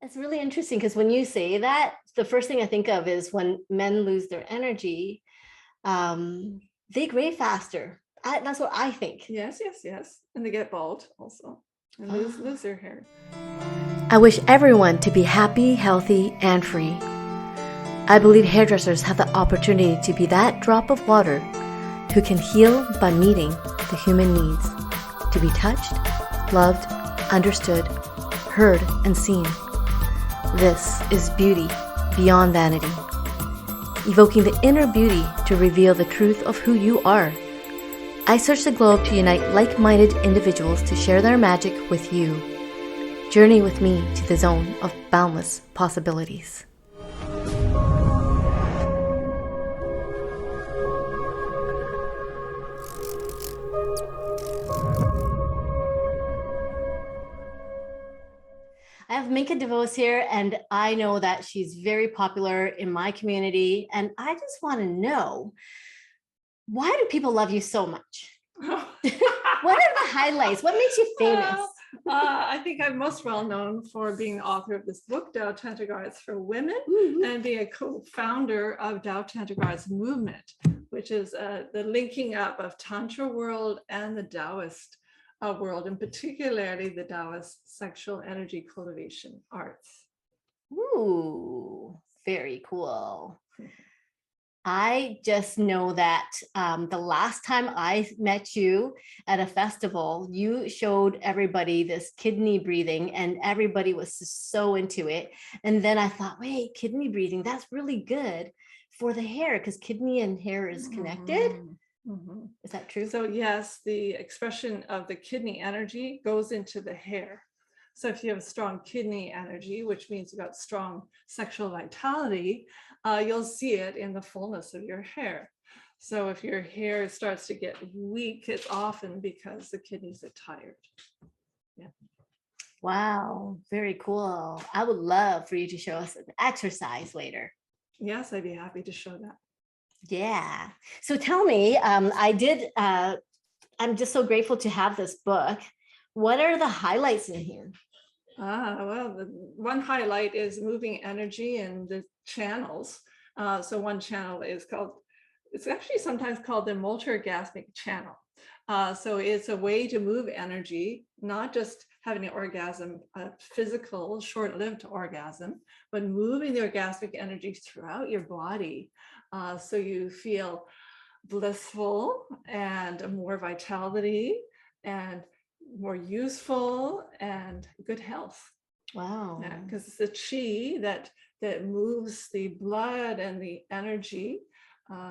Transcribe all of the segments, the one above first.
It's really interesting because when you say that, the first thing I think of is when men lose their energy, um, they gray faster. That's what I think. Yes, yes, yes. And they get bald also and lose their hair. I wish everyone to be happy, healthy, and free. I believe hairdressers have the opportunity to be that drop of water who can heal by meeting the human needs to be touched, loved, understood, heard, and seen. This is beauty beyond vanity, evoking the inner beauty to reveal the truth of who you are. I search the globe to unite like-minded individuals to share their magic with you. Journey with me to the zone of boundless possibilities. I have Minke de Vos here, and I know that she's very popular in my community. And I just want to know, why do people love you so much? What are the highlights? What makes you famous? I think I'm most well known for being the author of this book, Tao Tantric Arts for Women, and being a co-founder of Tao Tantric Arts Movement, which is the linking up of Tantra world and the Taoist world, and particularly the Taoist sexual energy cultivation arts. Ooh, very cool. I just know that the last time I met you at a festival, you showed everybody this kidney breathing and everybody was so into it. And then I thought, wait, kidney breathing, that's really good for the hair because kidney and hair is connected. Mm-hmm. Is that true? So yes, the expression of the kidney energy goes into the hair. So if you have a strong kidney energy, which means you've got strong sexual vitality, you'll see it in the fullness of your hair. So if your hair starts to get weak, it's often because the kidneys are tired. Yeah. Wow, very cool. I would love for you to show us an exercise later. Yes, I'd be happy to show that. Yeah. So tell me, I'm just so grateful to have this book. What are the highlights in here? Well, the one highlight is moving energy and the channels. So one channel is it's actually sometimes called the multi-orgasmic channel. So it's a way to move energy, not just having an orgasm, a physical, short-lived orgasm, but moving the orgasmic energy throughout your body. So you feel blissful and more vitality and more useful and good health. Wow. Yeah, because it's the chi that moves the blood and the energy.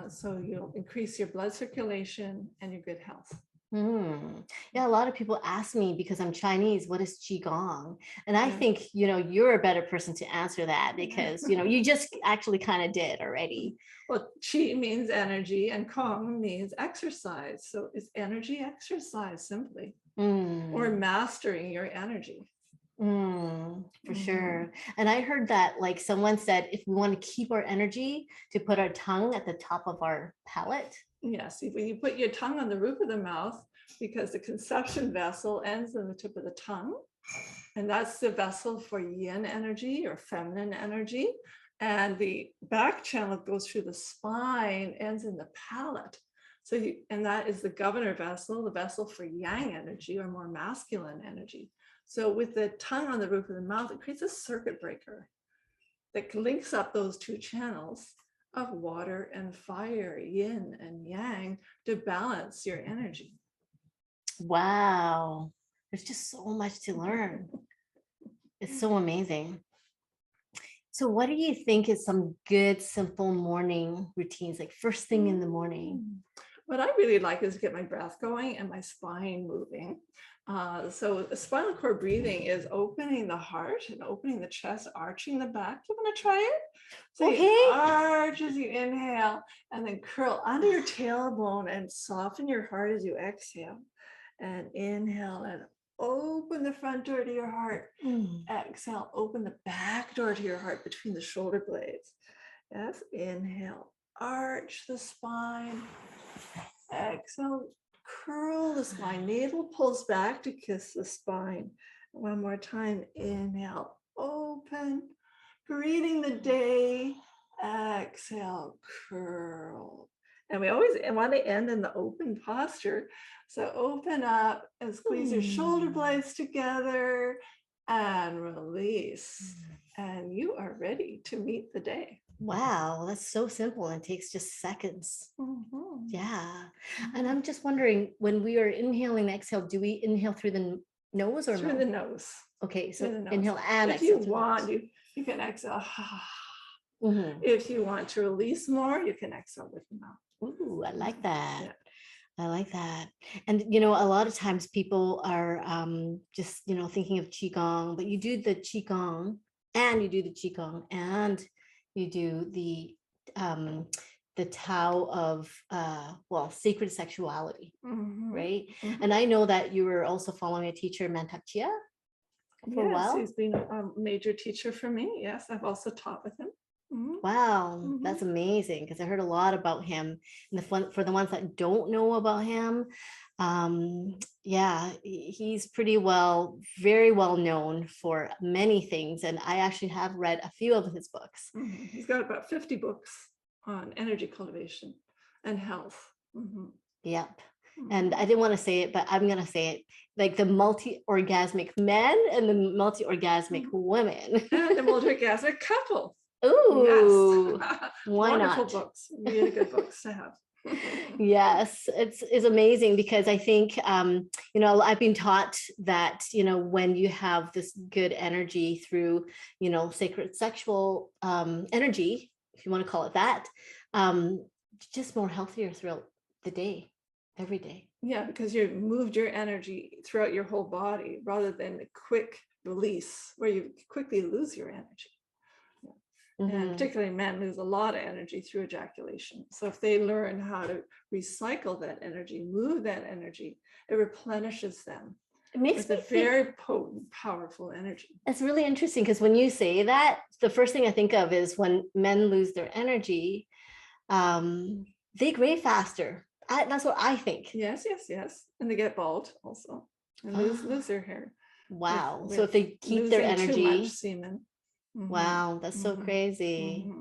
So you'll increase your blood circulation and your good health. Yeah, a lot of people ask me because I'm Chinese, what is Qigong? And I think, you're a better person to answer that because, you just actually kind of did already. Well, Qi means energy and Kong means exercise. So it's energy exercise simply, or mastering your energy. For sure. And I heard that like someone said, if we want to keep our energy, to put our tongue at the top of our palate. Yes, when you put your tongue on the roof of the mouth, because the conception vessel ends in the tip of the tongue, and that's the vessel for yin energy or feminine energy. And the back channel goes through the spine, ends in the palate. So, and that is the governor vessel, the vessel for yang energy or more masculine energy. So with the tongue on the roof of the mouth, it creates a circuit breaker that links up those two channels of water and fire, yin and yang, to balance your energy. Wow. There's just so much to learn. It's so amazing. So what do you think is some good, simple morning routines, like first thing in the morning? What I really like is to get my breath going and my spine moving. So spinal cord breathing is opening the heart and opening the chest, arching the back. You want to try it? So you arch as you inhale and then curl under your tailbone and soften your heart as you exhale. And inhale and open the front door to your heart. Exhale, open the back door to your heart between the shoulder blades. Yes, inhale, arch the spine. Exhale, curl the spine. Navel pulls back to kiss the spine. One more time, inhale, open open, greeting the day. Exhale, curl. And we always want to end in the open posture. So open up and squeeze your shoulder blades together and release. And you are ready to meet the day. Wow, that's so simple and takes just seconds. Mm-hmm. Yeah. And I'm just wondering, when we are inhaling and exhale, do we inhale through the nose or Through no? the nose. Okay, so Through the nose. inhale and if exhale. you through the want, nose. you can exhale. Mhm. If you want to release more, you can exhale with the mouth. Ooh, I like that. Yeah. I like that. And, you know, a lot of times people are just, you know, thinking of Qigong, but you do the Qigong and you do the Qigong and you do the Tao of, sacred sexuality, Mm-hmm. right? Mm-hmm. And I know that you were also following a teacher, Mantak Chia, for a while. He's been a major teacher for me. Yes, I've also taught with him. Mm-hmm. Wow, that's amazing, because I heard a lot about him. And for the ones that don't know about him, he's very well known for many things. And I actually have read a few of his books. Mm-hmm. He's got about 50 books on energy cultivation and health. Mm-hmm. Yep. And I didn't want to say it, but I'm going to say it, like the multi-orgasmic men and the multi-orgasmic women. And the multi-orgasmic couple. Ooh, yes. Why Wonderful not? books, really good books to have. Yes, it's amazing, because I think, you know, I've been taught that, you know, when you have this good energy through, you know, sacred sexual energy, if you want to call it that, just more healthier throughout the day, every day. Yeah, because you moved your energy throughout your whole body rather than a quick release where you quickly lose your energy. And particularly men lose a lot of energy through ejaculation. So if they learn how to recycle that energy, move that energy, it replenishes them. It makes me a very potent, powerful energy. It's really interesting, because when you say that, the first thing I think of is when men lose their energy, they gray faster. That's what I think. Yes. And they get bald also, and lose their hair. Wow. So if they keep their energy, too much semen. Wow, that's so crazy.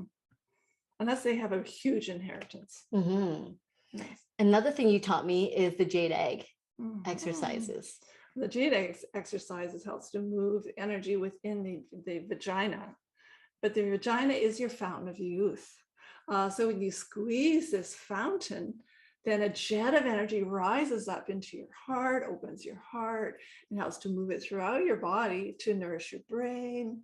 Unless they have a huge inheritance. Yes. Another thing you taught me is the jade egg exercises. The jade egg exercises helps to move energy within the vagina, but the vagina is your fountain of youth. So when you squeeze this fountain, then a jet of energy rises up into your heart, opens your heart, and helps to move it throughout your body to nourish your brain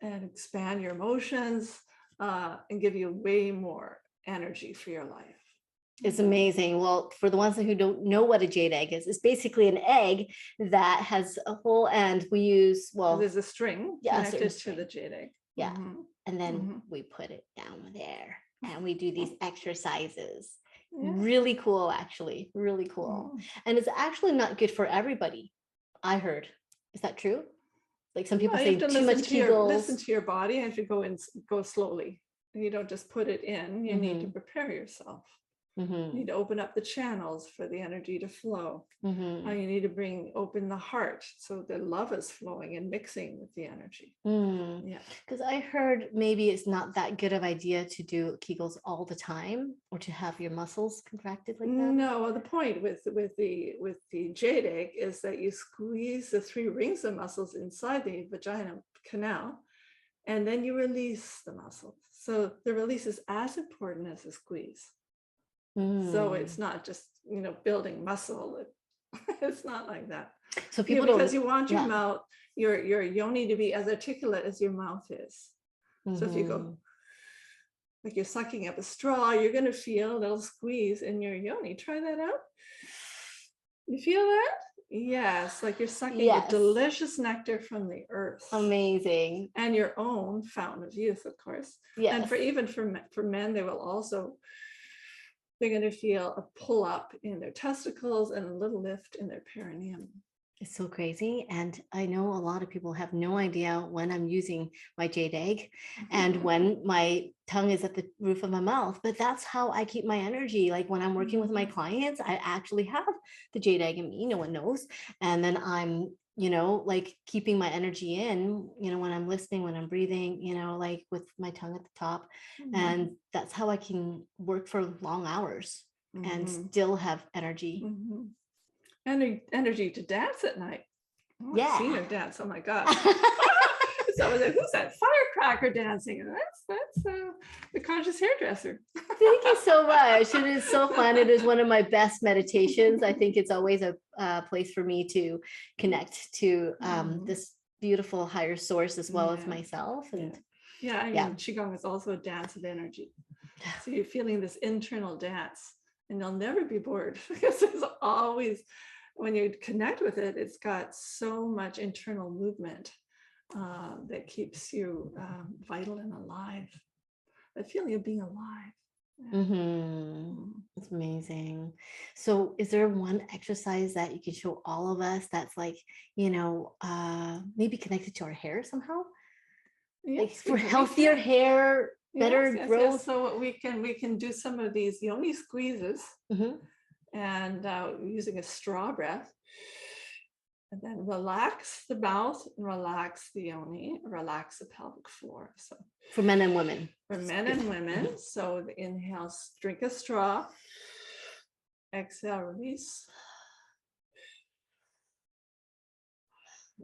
and expand your emotions, and give you way more energy for your life. It's amazing. Well, for the ones who don't know what a jade egg is, it's basically an egg that has a hole, and we use, there's a string connected to the jade egg. Yeah. And then we put it down there and we do these exercises. Yeah. Really cool, actually. Really cool. And it's actually not good for everybody, I heard. Is that true? Like some people say too much Kegels. Listen to your body, and if you go slowly. You don't just put it in. You need to prepare yourself. You need to open up the channels for the energy to flow. You need to open the heart so the love is flowing and mixing with the energy. Yeah. Because I heard maybe it's not that good of idea to do Kegels all the time, or to have your muscles contracted like that. No, the point with the jade egg is that you squeeze the 3 rings of muscles inside the vagina canal, and then you release the muscles. So the release is as important as the squeeze. So it's not just, building muscle. It's not like that. So people because you want your mouth, your yoni to be as articulate as your mouth is. So if you go like you're sucking up a straw, you're going to feel a little squeeze in your yoni. Try that out. You feel that? Yes, like you're sucking a delicious nectar from the earth. Amazing. And your own fountain of youth, of course. Yes. And for men, they will also. They're going to feel a pull up in their testicles and a little lift in their perineum. It's so crazy. And I know a lot of people have no idea when I'm using my jade egg and when my tongue is at the roof of my mouth, but that's how I keep my energy. Like when I'm working with my clients, I actually have the jade egg in me, no one knows. And then I'm you know, like keeping my energy in, you know, when I'm listening, when I'm breathing, you know, like with my tongue at the top. And that's how I can work for long hours and still have energy. And energy to dance at night. Oh, I've Yeah. seen her dance. Oh my God. So I was like, who's that firecracker dancing? And that's the conscious hairdresser. Thank you so much. It is so fun. It is one of my best meditations. I think it's always a place for me to connect to this beautiful higher source as well as myself. And yeah, I mean, Qigong is also a dance of energy. So you're feeling this internal dance, and you'll never be bored because there's always, when you connect with it, it's got so much internal movement that keeps you vital and alive. The feeling of being alive. It's amazing. So is there one exercise that you can show all of us that's like, you know, maybe connected to our hair somehow? Yes, like for healthier hair, better growth. Yes. So we can do some of these yoni squeezes and using a straw breath. And then relax the mouth, relax the yoni, relax the pelvic floor. So for men and women. For men and women. So the inhale, drink a straw. Exhale, release.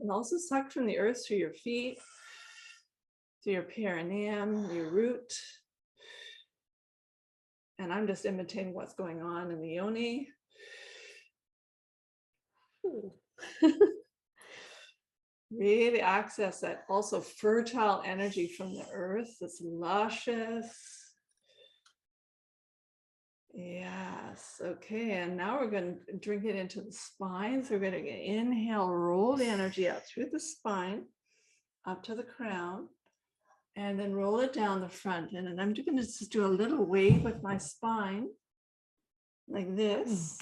And also suck from the earth through your feet, through your perineum, your root. And I'm just imitating what's going on in the yoni. Really access that also fertile energy from the earth that's luscious. Yes, okay, and now we're going to drink it into the spine. So we're going to inhale, roll the energy out through the spine, up to the crown, and then roll it down the front. And then I'm going to just do a little wave with my spine, like this,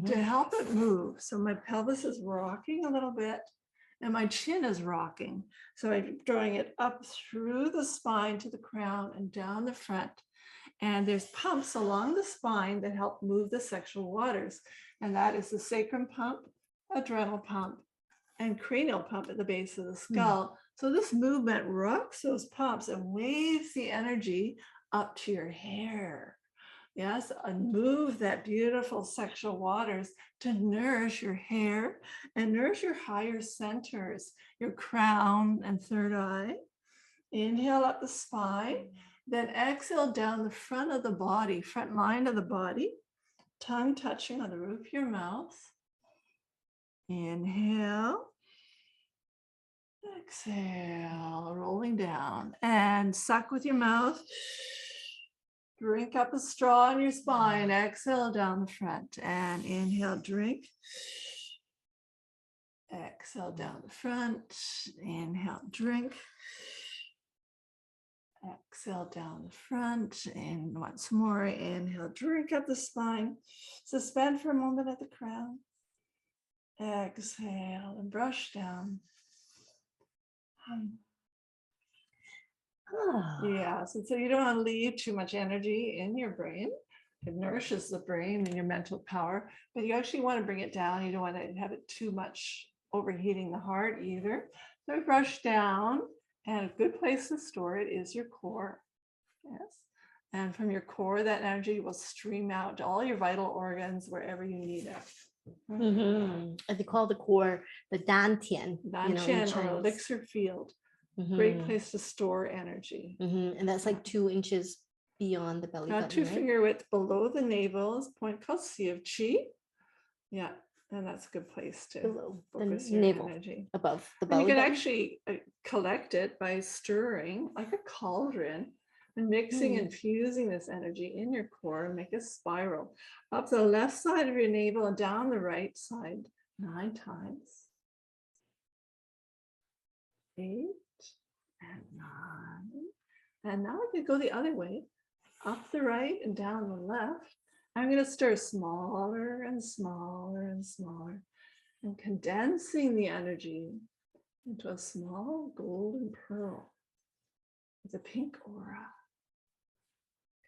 to help it move. So my pelvis is rocking a little bit, and my chin is rocking. So I'm drawing it up through the spine to the crown and down the front. And there's pumps along the spine that help move the sexual waters. And that is the sacrum pump, adrenal pump, and cranial pump at the base of the skull. So this movement rocks those pumps and waves the energy up to your hair. Yes, and move that beautiful sexual waters to nourish your hair and nourish your higher centers, your crown and third eye. Inhale up the spine, then exhale down the front of the body, front line of the body, tongue touching on the roof of your mouth. Inhale. Exhale, rolling down, and suck with your mouth. Drink up a straw in your spine. Exhale down the front, and inhale, drink. Exhale down the front. Inhale, drink. Exhale down the front, and once more, inhale, drink up the spine. Suspend for a moment at the crown. Exhale and brush down. Yes, and so you don't want to leave too much energy in your brain. It nourishes the brain and your mental power, but you actually want to bring it down. You don't want to have it too much overheating the heart either. So brush down, and a good place to store it is your core. Yes, and from your core, that energy will stream out to all your vital organs wherever you need it. And they call the core the dantian, Dantian, or elixir field. Great place to store energy. And that's like 2 inches beyond the belly button, 2 finger width below the navel is a point called Sea of Chi. Yeah, and that's a good place to focus your navel, energy. above the belly button. You can button. actually collect it by stirring like a cauldron and mixing and fusing this energy in your core and make a spiral up the left side of your navel and down the right side 9 times. 8 and 9. And now we can go the other way, up the right and down the left. I'm going to stir smaller and smaller and smaller, and condensing the energy into a small golden pearl with a pink aura.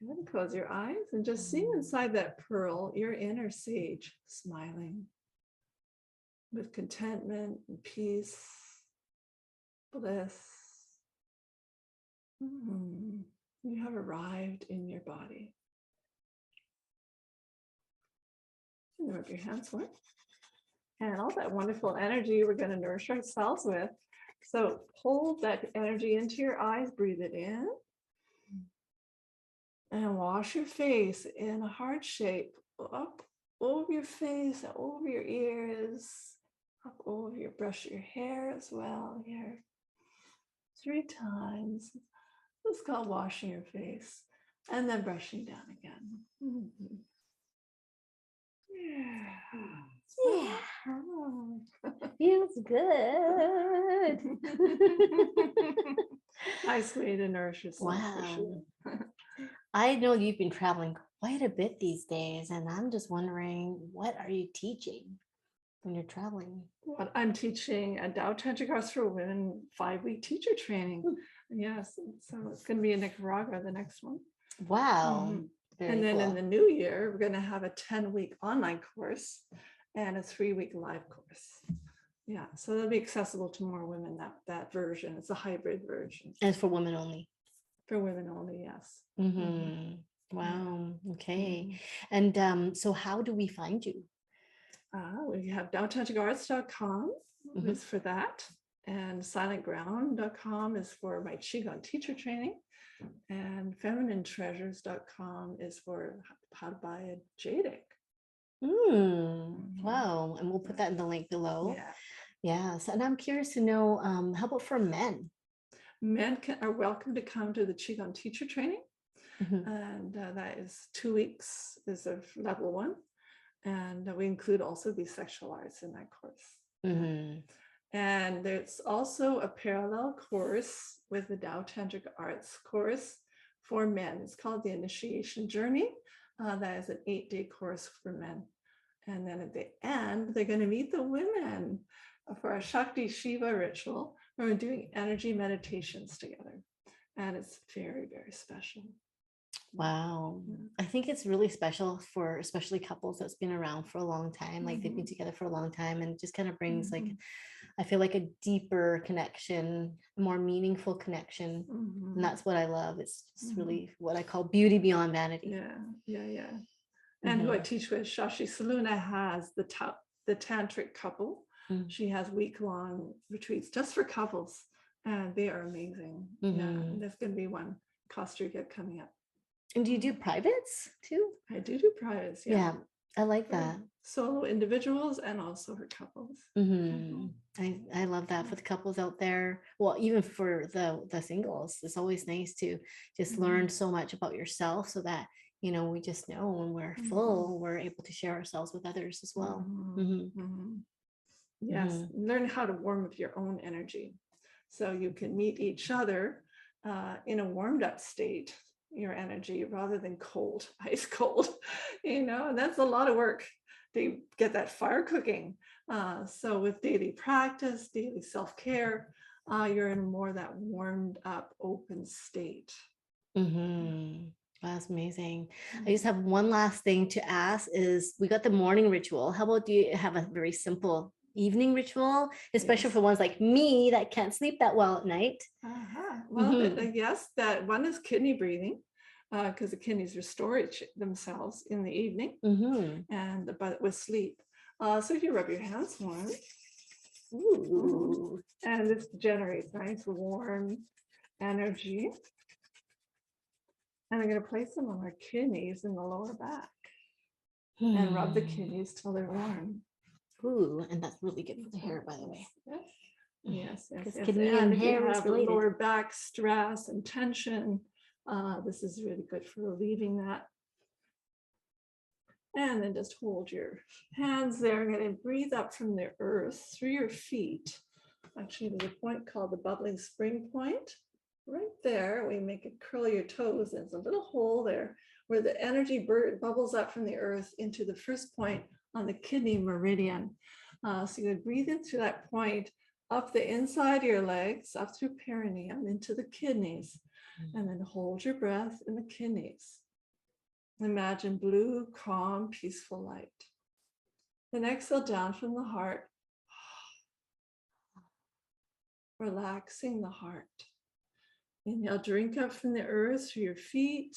Go ahead and close your eyes and just see inside that pearl your inner sage smiling. with contentment and peace, bliss. You have arrived in your body. And rub your hands for it. And all that wonderful energy we're going to nourish ourselves with. So hold that energy into your eyes, breathe it in. And wash your face in a heart shape up over your face, over your ears, up over your brush your hair as well here. 3 times. It's called washing your face and then brushing down again. Yeah. Feels good. Nice way to nourish yourself. Wow. For sure. I know you've been traveling quite a bit these days, and I'm just wondering, what are you teaching when you're traveling? What I'm teaching a Tao Tantric Arts for Women 5-week teacher training. Yes, so it's going to be in Nicaragua, the next one. Wow. Very And then cool. in the new year, we're going to have a 10-week online course and a 3-week live course. Yeah, so that'll be accessible to more women, that version. It's a hybrid version. And it's for women only. For women only, yes. Wow. Okay. And so how do we find you? We have DaoTantricArts.com is for that. And silentground.com is for my Qigong teacher training. And femininetreasures.com is for how to buy a jadic. Wow. And we'll put that in the link below. Yeah. Yes. And I'm curious to know, how about for men? Men are welcome to come to the Qigong teacher training. And that is 2 weeks is of level 1. And we include also the sexual arts in that course. And there's also a parallel course with the Tao Tantric Arts course for men. It's called the Initiation Journey. That is an 8-day course for men. And then at the end, they're going to meet the women for a Shakti Shiva ritual where we're doing energy meditations together. And it's very, very special. Wow. I think it's really special for especially couples that's been around for a long time, like they've been together for a long time, and it just kind of brings like, I feel like a deeper connection, a more meaningful connection. And that's what I love. It's just really what I call beauty beyond vanity. Yeah. And who I teach with, Shashi Saluna, has the tantric couple. She has week-long retreats just for couples, and they are amazing. Yeah, and there's going to be one Costa Rica coming up. And do you do privates too? I do privates. Yeah, I like that. Solo individuals and also for couples. I love that for the couples out there. Well, even for the singles, it's always nice to just learn so much about yourself, so that we just know when we're full, we're able to share ourselves with others as well. Yes, learn how to warm up your own energy, so you can meet each other in a warmed up state, your energy, rather than cold, ice cold. And that's a lot of work to get that fire cooking. So with daily practice, daily self-care, you're in more that warmed up, open state. That's amazing. I just have one last thing to ask is, we got the morning ritual. How about, do you have a very simple evening ritual, especially for ones like me that can't sleep that well at night? Well, yes, that one is kidney breathing, because the kidneys restore themselves in the evening, but with sleep. So if you rub your hands warm, and this generates nice warm energy. And I'm going to place them on our kidneys in the lower back and rub the kidneys till they're warm. And that's really good for the hair, by the way. Yes. Kidney and and if hair you is have related. lower back stress and tension, this is really good for relieving that. And then just hold your hands there. I'm going to breathe up from the earth through your feet. Actually, there's a point called the bubbling spring point. Right there, we make it curl your toes. There's a little hole there where the energy bubbles up from the earth into the first point on the kidney meridian. So you're going to breathe in through that point, up the inside of your legs, up through perineum into the kidneys, and then hold your breath in the kidneys. Imagine blue, calm, peaceful light. Then exhale down from the heart relaxing the heart. Inhale, drink up from the earth through your feet,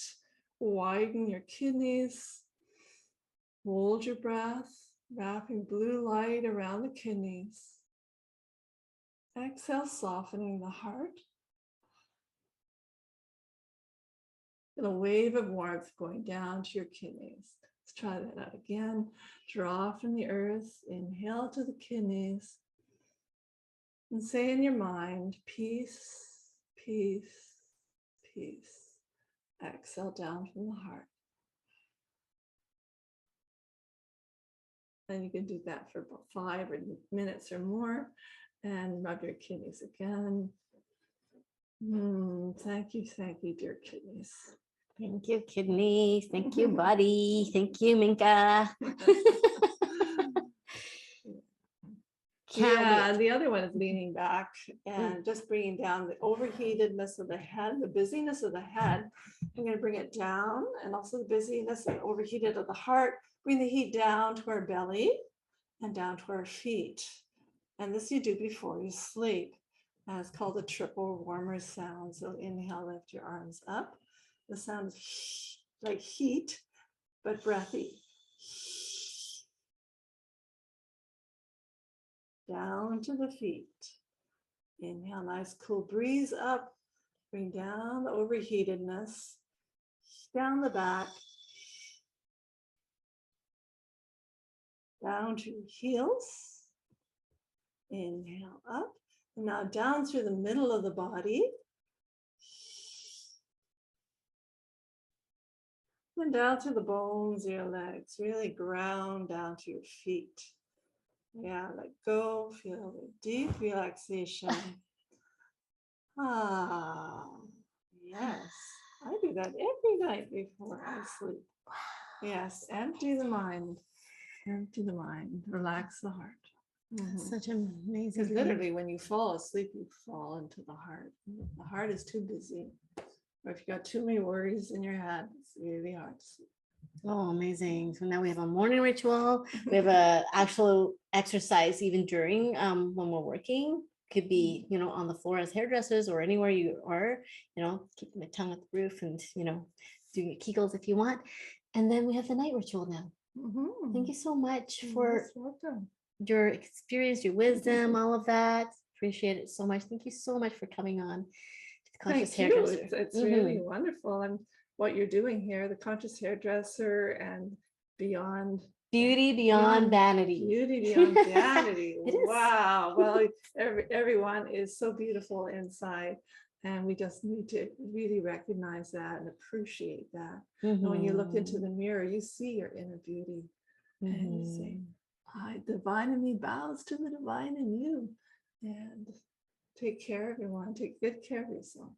widen your kidneys, hold your breath, wrapping blue light around the kidneys. Exhale, softening the heart. And a wave of warmth going down to your kidneys. Let's try that out again. Draw from the earth, inhale to the kidneys, and say in your mind, peace, peace, peace. Exhale down from the heart. And you can do that for about 5 minutes or more, and rub your kidneys again. Thank you, dear kidneys. Thank you, kidneys. Thank you, body. Thank you, Minka. Yeah, the other one is leaning back and just bringing down the overheatedness of the head, the busyness of the head. I'm going to bring it down, and also the busyness and overheated of the heart. Bring the heat down to our belly and down to our feet. And this you do before you sleep. And it's called a triple warmer sound. So inhale, lift your arms up. The sound is like heat, but breathy. Down to the feet. Inhale, nice cool breeze up. Bring down the overheatedness. Down the back. Down to your heels. Inhale up. And now down through the middle of the body. And down to the bones of your legs. Really ground down to your feet. Yeah, let go. Feel the deep relaxation. Yes. I do that every night before I sleep. Yes, empty the mind. Empty the mind. Relax the heart. Such an amazing Because thing. literally when you fall asleep, you fall into the heart. The heart is too busy. Or if you got too many worries in your head, it's really hard to sleep. Oh, amazing. So now we have a morning ritual. We have a actual exercise even during when we're working. Could be, on the floor as hairdressers or anywhere you are, keeping the tongue at the roof and, doing your Kegels if you want. And then we have the night ritual now. Thank you so much for your experience, your wisdom, all of that. Appreciate it so much. Thank you so much for coming on to the Conscious Thank you. Hairdresser. It's really wonderful. And what you're doing here, the Conscious Hairdresser and beyond. Beauty beyond vanity. Beauty beyond vanity. It is. Wow. Well, everyone is so beautiful inside. And we just need to really recognize that and appreciate that. And when you look into the mirror, you see your inner beauty. And you say, divine in me bows to the divine in you. And take care, everyone. Take good care of yourself.